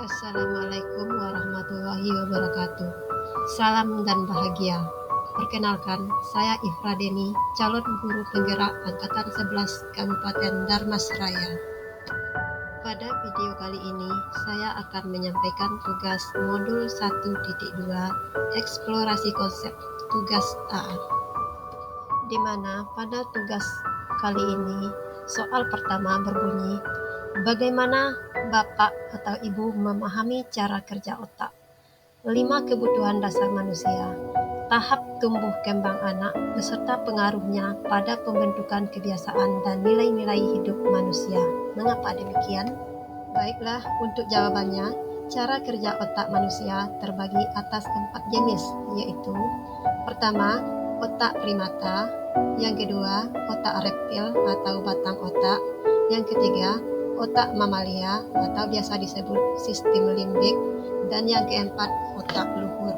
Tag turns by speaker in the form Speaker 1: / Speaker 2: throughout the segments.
Speaker 1: Assalamualaikum warahmatullahi wabarakatuh. Salam dan bahagia. Perkenalkan, saya Ifradeni, calon guru penggerak Angkatan 11 Kabupaten Darmasraya. Pada video kali ini, saya akan menyampaikan tugas modul 1.2 eksplorasi konsep tugas A. Di mana pada tugas kali ini, soal pertama berbunyi, bagaimana Bapak atau Ibu memahami cara kerja otak? 5 kebutuhan dasar manusia, tahap tumbuh kembang anak beserta pengaruhnya pada pembentukan kebiasaan dan nilai-nilai hidup manusia. Mengapa demikian? Baiklah, untuk jawabannya, cara kerja otak manusia terbagi atas 4 jenis, yaitu pertama, otak primata, yang kedua, otak reptil atau batang otak, yang ketiga, otak mamalia atau biasa disebut sistem limbik, dan yang keempat, otak luhur.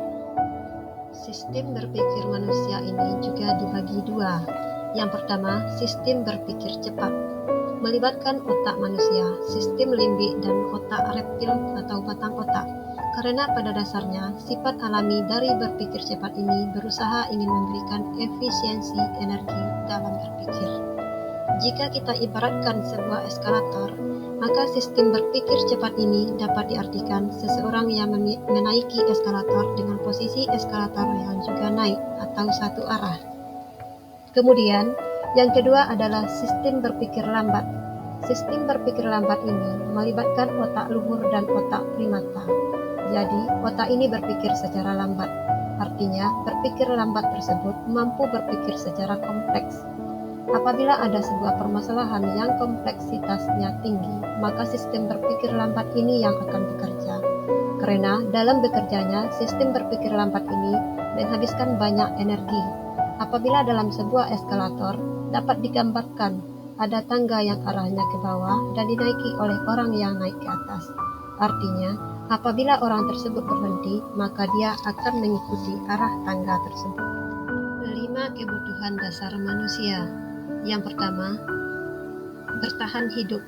Speaker 1: Sistem berpikir manusia ini juga dibagi dua. Yang pertama, sistem berpikir cepat, melibatkan otak manusia, sistem limbik, dan otak reptil atau batang otak. Karena pada dasarnya, sifat alami dari berpikir cepat ini berusaha ingin memberikan efisiensi energi dalam berpikir. Jika kita ibaratkan sebuah eskalator, maka sistem berpikir cepat ini dapat diartikan seseorang yang menaiki eskalator dengan posisi eskalator yang juga naik atau satu arah. Kemudian, yang kedua adalah sistem berpikir lambat. Sistem berpikir lambat ini melibatkan otak luhur dan otak primata. Jadi, otak ini berpikir secara lambat. Artinya, berpikir lambat tersebut mampu berpikir secara kompleks. Apabila ada sebuah permasalahan yang kompleksitasnya tinggi, maka sistem berpikir lambat ini yang akan bekerja. Karena dalam bekerjanya, sistem berpikir lambat ini menghabiskan banyak energi. Apabila dalam sebuah eskalator dapat digambarkan ada tangga yang arahnya ke bawah dan dinaiki oleh orang yang naik ke atas. Artinya, apabila orang tersebut berhenti, maka dia akan mengikuti arah tangga tersebut. 5 kebutuhan dasar manusia. Yang pertama, bertahan hidup.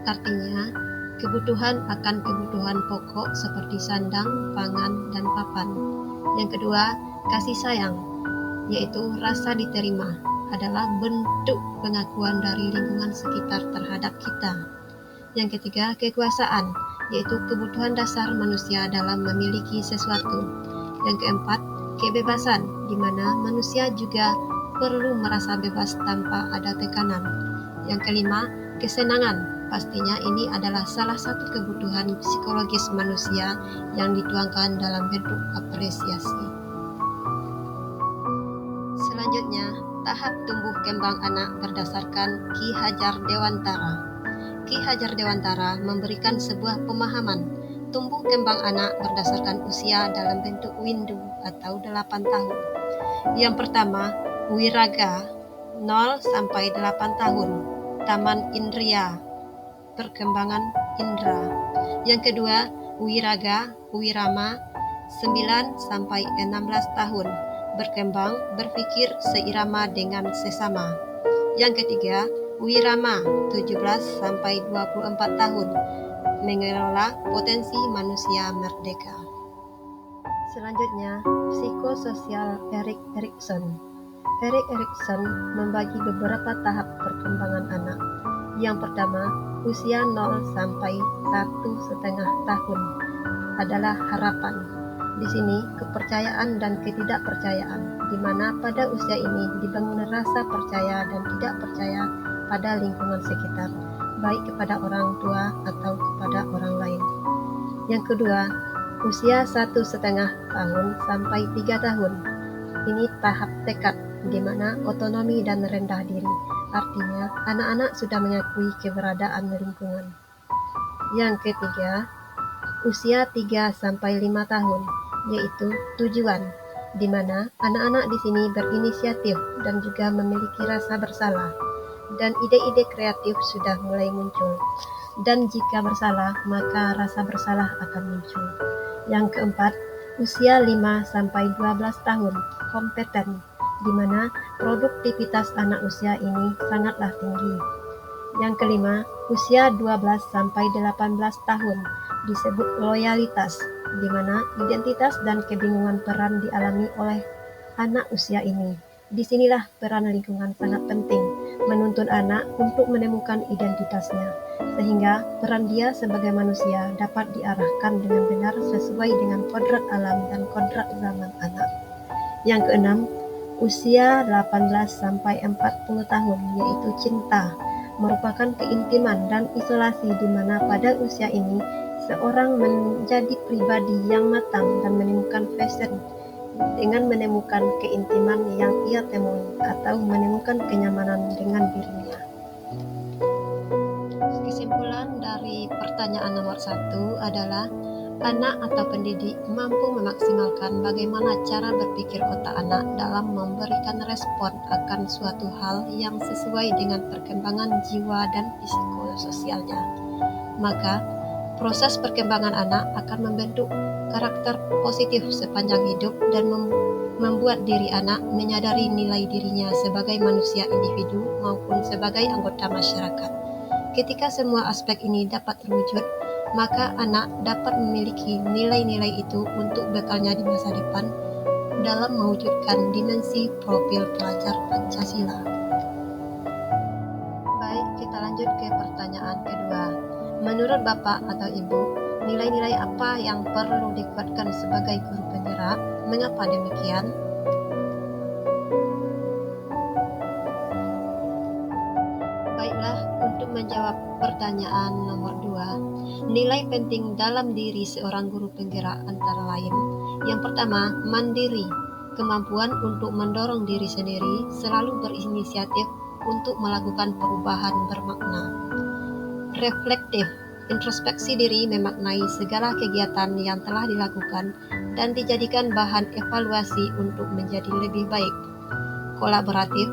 Speaker 1: Artinya, kebutuhan akan kebutuhan pokok seperti sandang, pangan, dan papan. Yang kedua, kasih sayang, yaitu rasa diterima, adalah bentuk pengakuan dari lingkungan sekitar terhadap kita. Yang ketiga, kekuasaan, yaitu kebutuhan dasar manusia dalam memiliki sesuatu. Yang keempat, kebebasan, di mana manusia juga perlu merasa bebas tanpa ada tekanan. Yang kelima, kesenangan. Pastinya ini adalah salah satu kebutuhan psikologis manusia yang dituangkan dalam bentuk apresiasi. Selanjutnya, tahap tumbuh kembang anak berdasarkan Ki Hajar Dewantara. Ki Hajar Dewantara memberikan sebuah pemahaman tumbuh kembang anak berdasarkan usia dalam bentuk windu atau 8 tahun. Yang pertama, Wiraga 0 sampai 8 tahun, taman indria, perkembangan indera. Yang kedua, Wiraga, Wirama 9 sampai 16 tahun, berkembang, berpikir seirama dengan sesama. Yang ketiga, Wirama 17 sampai 24 tahun, mengelola potensi manusia merdeka. Selanjutnya, psikososial Erik Erikson. Erik Erikson membagi beberapa tahap perkembangan anak. Yang pertama, usia 0 sampai 1,5 tahun adalah harapan. Di sini, kepercayaan dan ketidakpercayaan, di mana pada usia ini dibangun rasa percaya dan tidak percaya pada lingkungan sekitar, baik kepada orang tua atau kepada orang lain. Yang kedua, usia 1,5 tahun sampai 3 tahun. Ini tahap tekad, di mana otonomi dan rendah diri. Artinya, anak-anak sudah mengakui keberadaan lingkungan. Yang ketiga, usia 3 sampai 5 tahun, yaitu tujuan, di mana anak-anak di sini berinisiatif dan juga memiliki rasa bersalah, dan ide-ide kreatif sudah mulai muncul. Dan jika bersalah, maka rasa bersalah akan muncul. Yang keempat, usia 5 sampai 12 tahun, kompeten, di mana produktivitas anak usia ini sangatlah tinggi. Yang kelima, usia 12 sampai 18 tahun disebut loyalitas, di mana identitas dan kebingungan peran dialami oleh anak usia ini. Disinilah peran lingkungan sangat penting, menuntun anak untuk menemukan identitasnya, sehingga peran dia sebagai manusia dapat diarahkan dengan benar sesuai dengan kodrat alam dan kodrat zaman anak. Yang keenam, usia 18 sampai 40 tahun yaitu cinta, merupakan keintiman dan isolasi di mana pada usia ini seorang menjadi pribadi yang matang dan menemukan passion dengan menemukan keintiman yang ia temui atau menemukan kenyamanan dengan dirinya. Kesimpulan dari pertanyaan nomor 1 adalah anak atau pendidik mampu memaksimalkan bagaimana cara berpikir otak anak dalam memberikan respon akan suatu hal yang sesuai dengan perkembangan jiwa dan psikososialnya. Maka, proses perkembangan anak akan membentuk karakter positif sepanjang hidup dan membuat diri anak menyadari nilai dirinya sebagai manusia individu maupun sebagai anggota masyarakat. Ketika semua aspek ini dapat terwujud, maka anak dapat memiliki nilai-nilai itu untuk bekalnya di masa depan dalam mewujudkan dimensi profil pelajar Pancasila. Baik, kita lanjut ke pertanyaan kedua. Menurut Bapak atau Ibu, nilai-nilai apa yang perlu dikuatkan sebagai guru penggerak? Mengapa demikian? Baiklah, untuk menjawab pertanyaan nomor 2, nilai penting dalam diri seorang guru penggerak antara lain: yang pertama, mandiri, kemampuan untuk mendorong diri sendiri, selalu berinisiatif untuk melakukan perubahan bermakna. Reflektif, introspeksi diri memaknai segala kegiatan yang telah dilakukan dan dijadikan bahan evaluasi untuk menjadi lebih baik. Kolaboratif,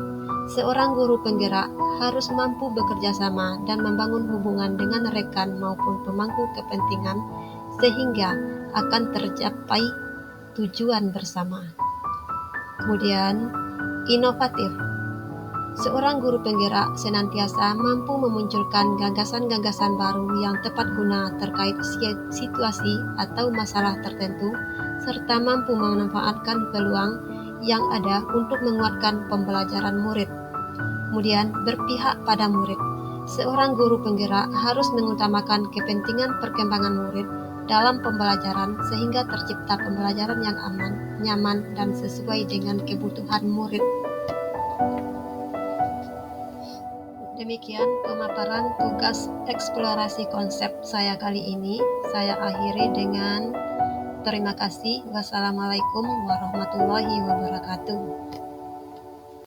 Speaker 1: seorang guru penggerak harus mampu bekerja sama dan membangun hubungan dengan rekan maupun pemangku kepentingan sehingga akan tercapai tujuan bersama. Kemudian, inovatif. Seorang guru penggerak senantiasa mampu memunculkan gagasan-gagasan baru yang tepat guna terkait situasi atau masalah tertentu, serta mampu memanfaatkan peluang yang ada untuk menguatkan pembelajaran murid. Kemudian, berpihak pada murid. Seorang guru penggerak harus mengutamakan kepentingan perkembangan murid dalam pembelajaran sehingga tercipta pembelajaran yang aman, nyaman, dan sesuai dengan kebutuhan murid. Demikian pemaparan tugas eksplorasi konsep saya kali ini. Saya akhiri dengan terima kasih. Wassalamualaikum warahmatullahi wabarakatuh.